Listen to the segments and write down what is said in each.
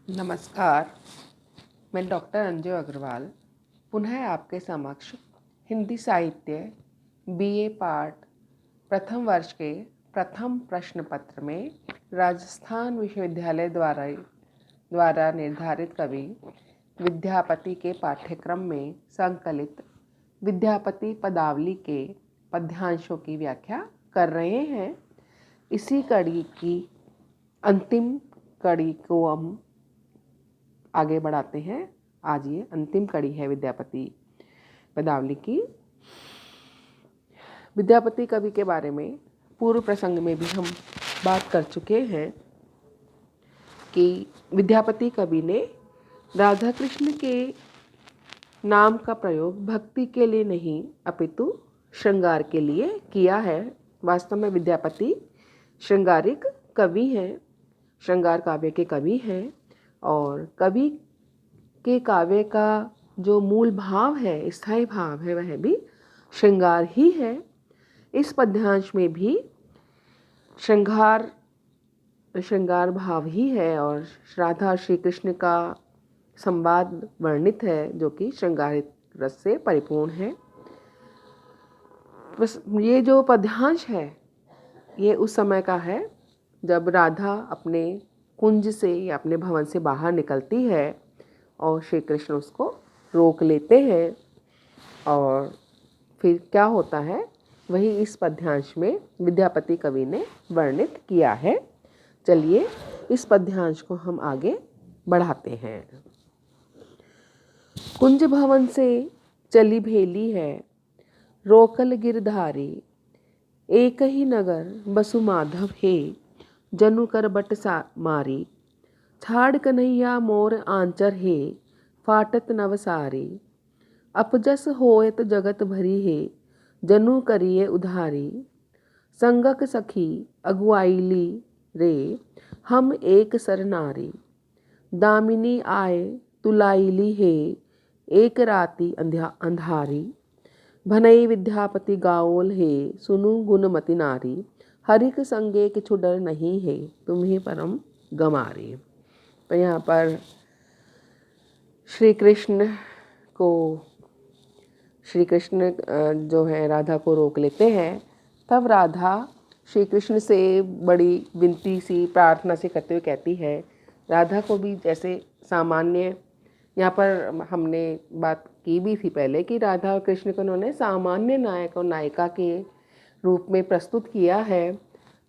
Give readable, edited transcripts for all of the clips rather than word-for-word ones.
नमस्कार। मैं डॉक्टर अंजू अग्रवाल पुनः आपके समक्ष हिंदी साहित्य बीए पाठ प्रथम वर्ष के प्रथम प्रश्न पत्र में राजस्थान विश्वविद्यालय द्वारा निर्धारित कवि विद्यापति के पाठ्यक्रम में संकलित विद्यापति पदावली के पद्यांशों की व्याख्या कर रहे हैं। इसी कड़ी की अंतिम कड़ी को हम आगे बढ़ाते हैं। आज ये अंतिम कड़ी है विद्यापति पदावली की। विद्यापति कवि के बारे में पूर्व प्रसंग में भी हम बात कर चुके हैं कि विद्यापति कवि ने राधा कृष्ण के नाम का प्रयोग भक्ति के लिए नहीं अपितु श्रृंगार के लिए किया है। वास्तव में विद्यापति श्रृंगारिक कवि हैं, श्रृंगार काव्य के कवि हैं और कवि के काव्य का जो मूल भाव है, स्थायी भाव है, वह भी श्रृंगार ही है। इस पद्यांश में भी श्रृंगार भाव ही है और राधा श्री कृष्ण का संवाद वर्णित है जो कि श्रृंगारिक रस से परिपूर्ण है। बस ये जो पद्यांश है ये उस समय का है जब राधा अपने कुंज से या अपने भवन से बाहर निकलती है और श्री कृष्ण उसको रोक लेते हैं और फिर क्या होता है वही इस पद्यांश में विद्यापति कवि ने वर्णित किया है। चलिए इस पद्यांश को हम आगे बढ़ाते हैं। कुंज भवन से चली भेली है, रोकल गिरधारी, एक ही नगर बसु माधव हे, जनु कर बट सा मारी, छाड़ कन्हैया मोर आंचर हे, फाटत नवसारी, अपजस होयत जगत भरी हे, जनु करिए उधारी, संगक सखी अगुआईली रे, हम एक सर नारी, दामिनी आए तुलाईली हे, एक राती अंधारी, भनई विद्यापति गाओल हे, सुनु गुणमति नारी, हरिक संगे किछु डर नहीं है, तुम्हें परम गमारी। तो यहाँ पर श्री कृष्ण जो है राधा को रोक लेते हैं। तब राधा श्री कृष्ण से बड़ी विनती सी प्रार्थना से करते हुए कहती है, राधा को भी जैसे सामान्य, यहाँ पर हमने बात की भी थी पहले कि राधा और कृष्ण को उन्होंने सामान्य नायक और नायिका के रूप में प्रस्तुत किया है।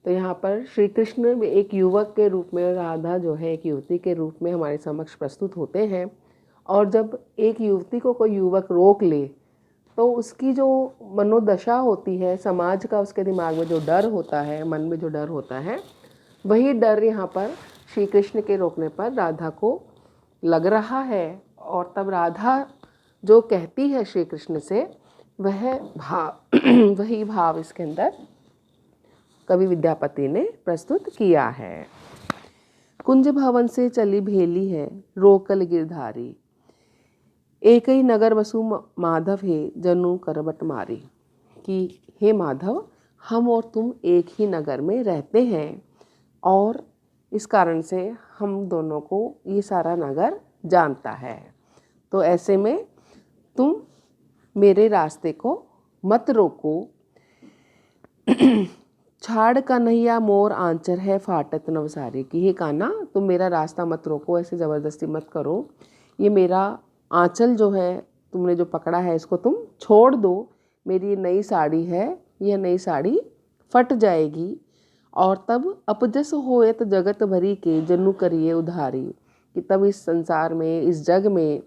तो यहाँ पर श्री कृष्ण एक युवक के रूप में, राधा जो है एक युवती के रूप में हमारे समक्ष प्रस्तुत होते हैं। और जब एक युवती को कोई युवक रोक ले तो उसकी जो मनोदशा होती है, समाज का उसके दिमाग में जो डर होता है, मन में जो डर होता है, वही डर यहाँ पर श्री कृष्ण के रोकने पर राधा को लग रहा है। और तब राधा जो कहती है श्री कृष्ण से, वही भाव इसके अंदर कवि विद्यापति ने प्रस्तुत किया है। कुंज भवन से चली भेली है, रोकल गिरधारी, एक ही नगर बसु माधव है, जनु करबट मारी। कि हे माधव, हम और तुम एक ही नगर में रहते हैं और इस कारण से हम दोनों को ये सारा नगर जानता है। तो ऐसे में तुम मेरे रास्ते को मत रोको। छाड़ कन्हैया मोर आंचर है, फाटत नवसारी। कि हे कान्हा, तुम मेरा रास्ता मत रोको, ऐसे ज़बरदस्ती मत करो। ये मेरा आंचल जो है, तुमने जो पकड़ा है, इसको तुम छोड़ दो। मेरी नई साड़ी है, यह नई साड़ी फट जाएगी और तब अपजस होयत जगत भरी के, जनु करिए उधारी। कि तब इस संसार में, इस जग में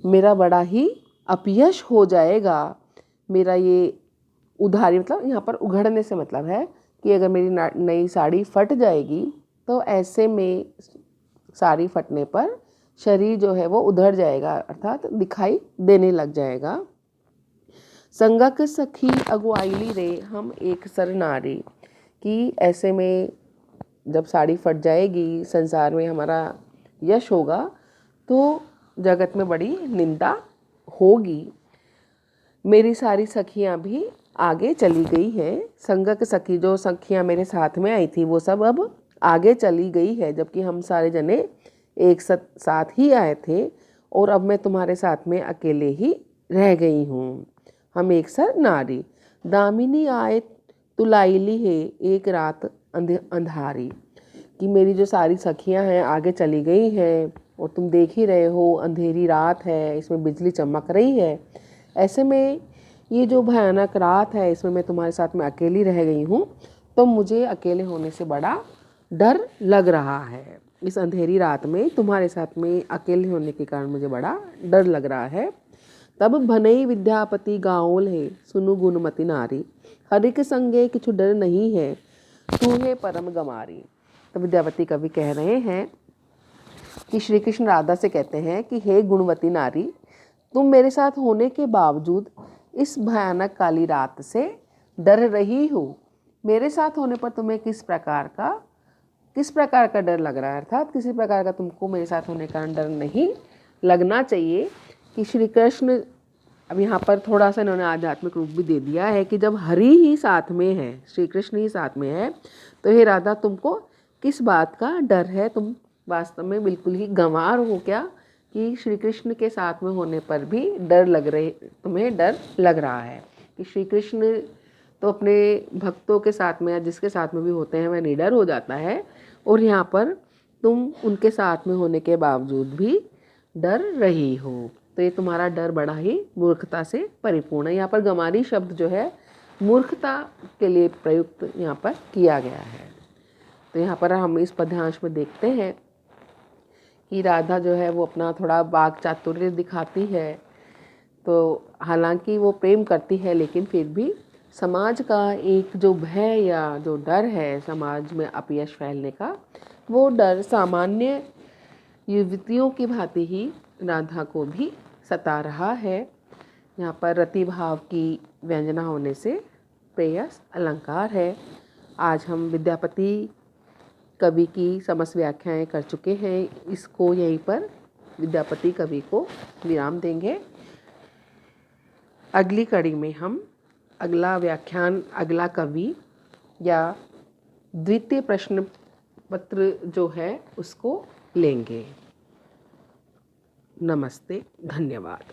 मेरा बड़ा ही अपयश हो जाएगा। मेरा ये उधारी मतलब यहाँ पर उघड़ने से मतलब है कि अगर मेरी नई साड़ी फट जाएगी तो ऐसे में साड़ी फटने पर शरीर जो है वो उधड़ जाएगा, अर्थात दिखाई देने लग जाएगा। संगक सखी अगुआईली रे, हम एक सर नारी। कि ऐसे में जब साड़ी फट जाएगी, संसार में हमारा यश होगा तो जगत में बड़ी निंदा होगी। मेरी सारी सखियां भी आगे चली गई हैं। संगक सखी, जो सखियां मेरे साथ में आई थी, वो सब अब आगे चली गई है, जबकि हम सारे जने एक साथ ही आए थे और अब मैं तुम्हारे साथ में अकेले ही रह गई हूँ। हम एक सर नारी, दामिनी आए तुलाइली है एक रात अंधारी, कि मेरी जो सारी सखियां हैं आगे चली गई हैं और तुम देख ही रहे हो अंधेरी रात है, इसमें बिजली चमक रही है। ऐसे में ये जो भयानक रात है इसमें मैं तुम्हारे साथ में अकेली रह गई हूँ, तो मुझे अकेले होने से बड़ा डर लग रहा है। इस अंधेरी रात में तुम्हारे साथ में अकेले होने के कारण मुझे बड़ा डर लग रहा है। तब भनई विद्यापति गाओल है सुनु गुणमती नारी, हरि के संगे किछु डर नहीं है तू है परम गमारी। तो विद्यापति कवि कह रहे हैं कि श्री कृष्ण राधा से कहते हैं कि हे गुणवती नारी, तुम मेरे साथ होने के बावजूद इस भयानक काली रात से डर रही हो। मेरे साथ होने पर तुम्हें किस प्रकार का डर लग रहा है, अर्थात किसी प्रकार का तुमको मेरे साथ होने का डर नहीं लगना चाहिए। कि श्री कृष्ण, अब यहाँ पर थोड़ा सा इन्होंने आध्यात्मिक रूप भी दे दिया है कि जब हरि ही साथ में है, श्री कृष्ण ही साथ में है, तो हे राधा तुमको किस बात का डर है, तुम वास्तव में बिल्कुल ही गंवार हो क्या कि श्री कृष्ण के साथ में होने पर भी तुम्हें डर लग रहा है। कि श्री कृष्ण तो अपने भक्तों के साथ में या जिसके साथ में भी होते हैं वह निडर हो जाता है, और यहाँ पर तुम उनके साथ में होने के बावजूद भी डर रही हो, तो ये तुम्हारा डर बड़ा ही मूर्खता से परिपूर्ण है। यहाँ पर गमारी शब्द जो है मूर्खता के लिए प्रयुक्त यहाँ पर किया गया है। तो यहाँ पर हम इस पद्यांश में देखते हैं कि राधा जो है वो अपना थोड़ा वाक चातुर्य दिखाती है, तो हालांकि वो प्रेम करती है लेकिन फिर भी समाज का एक जो भय या जो डर है समाज में अपयश फैलने का, वो डर सामान्य युवतियों की भांति ही राधा को भी सता रहा है। यहाँ पर रति भाव की व्यंजना होने से प्रेयस अलंकार है। आज हम विद्यापति कवि की समस्त व्याख्याएं कर चुके हैं, इसको यहीं पर विद्यापति कवि को विराम देंगे। अगली कड़ी में हम अगला व्याख्यान, अगला कवि या द्वितीय प्रश्न पत्र जो है उसको लेंगे। नमस्ते, धन्यवाद।